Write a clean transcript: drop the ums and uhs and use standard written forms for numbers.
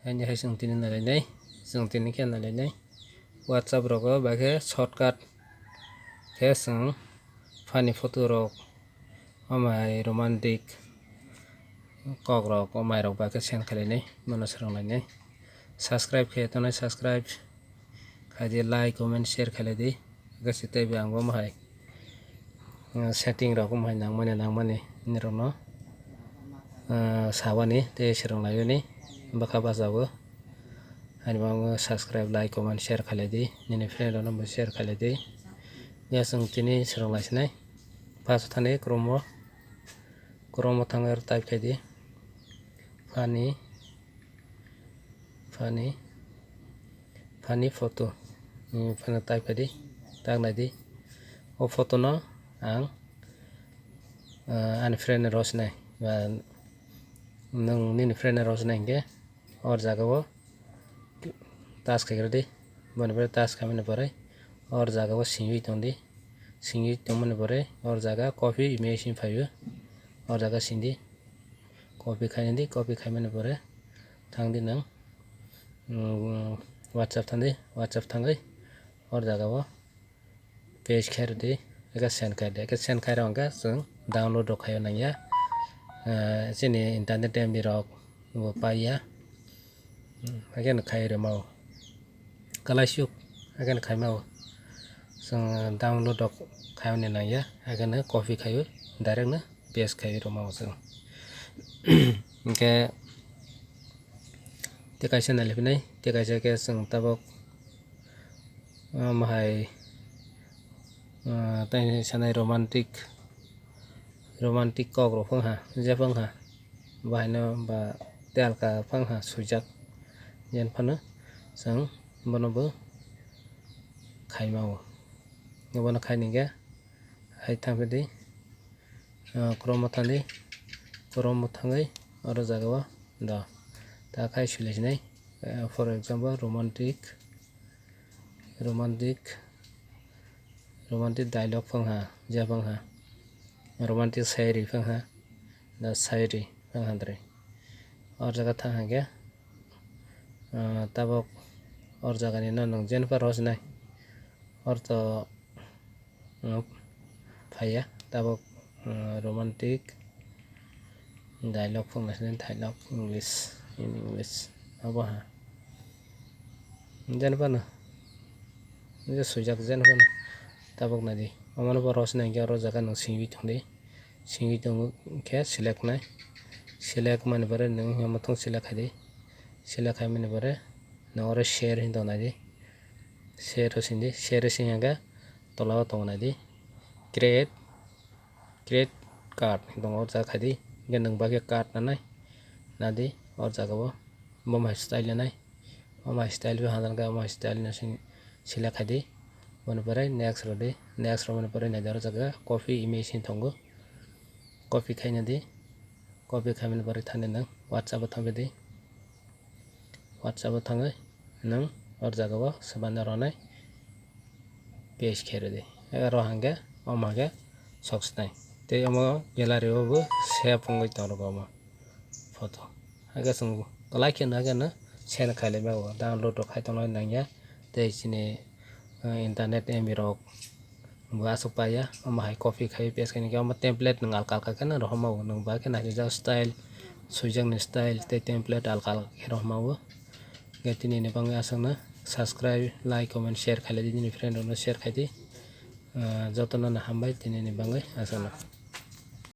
hanya hai sung tini nalainai sung tini khe nalainai WhatsApp rogo baghe shortcut khe sung funny photo rok amai romantic kok rok amai rok baghe send khlainai mono swrunglainai subscribe khe tongnai subscribe khaidi like comment share khailadi gasi teibo ang bo mahai setting rok mahai nangmani nirok no sabani tei swrunglaioni bokha bajago haino subscribe like comment share khailadi nini friend rok no bo share khailadi ya sung tini swrunglaisinai paso thani kromo thangai type khaidi funny photo phano type khaidi tagnai o photo no ang ani friend rosnai ba nung nini friend rosnai hingke or jagao task khaigirdi boni pore task khaimani pore or jagao singui tongmani pore or jaga copy image phaio or jaga sindi copy khaimani pore thangdi nang WhatsApp thangai or jagao paste khairodi eka send khairo hingke chong download rok khaio nangya chini internet MB rok bo paiya haikhe khai mao klaisuk haikhe khai mao chong download rok khaimani nangya haikhe copy khaio direct no paste khaio mao chong hingke tei kaisa nalifinai tei kaisa khe chong tabuk mahai tei sanai romantic kok rok wngha jeb wngha bahaino ba tei alka wngha suijak yen fano chong bono bo khai mao bono khaini hingke hai thangpili kromo thangai oro jagao do ta khai silaisnai for example romantic dialogue wngha jeb wngha romantic sairi wngha sairi wngha drai or jaga thang hingke tabuk or jagani no nung jenifa rosnai orto phaiya tabuk romantic dialogue wngnaisingni dialogue in English abo ha jenifa no suijak jenifa no tabuk nadi omono bo rosnai hingke oro jaga nung singui tongkhe select mani pore nung muthung select khaimani pore nung oro share hinui tongnai di share o sindi share o singkha tola o tongnai di create card tongo o jaga khaidi hingke nung baghe card nanai nadi o jagao bomai style nanai omai style hachal omai style no select khaidi boni pore next romani pore naidi oro jaga copy image hin tongo copy khainadi copy khaimani pore thani nung WhatsApp o thangpili WhatsApp o thangai nung or jagao swbanda ronai paste khairodi oro hingke omo hingke soksinai tei omo gallery o bo save wngoi tongo omo photo haikhe chong like khe no send khailai mao download rok khai tongnai nangya tei chini internet MB rok bo asuk paiya omo hai copy khai paste khai omo template nung alka khe no rohormao nung baghe naisijak style suijakni style tei template alka khe rohormao hingke tini ni bangui asukno subscribe like comment share khailadi nini friend rok no share khaidi jotono no hambai tini ni bangui asukno।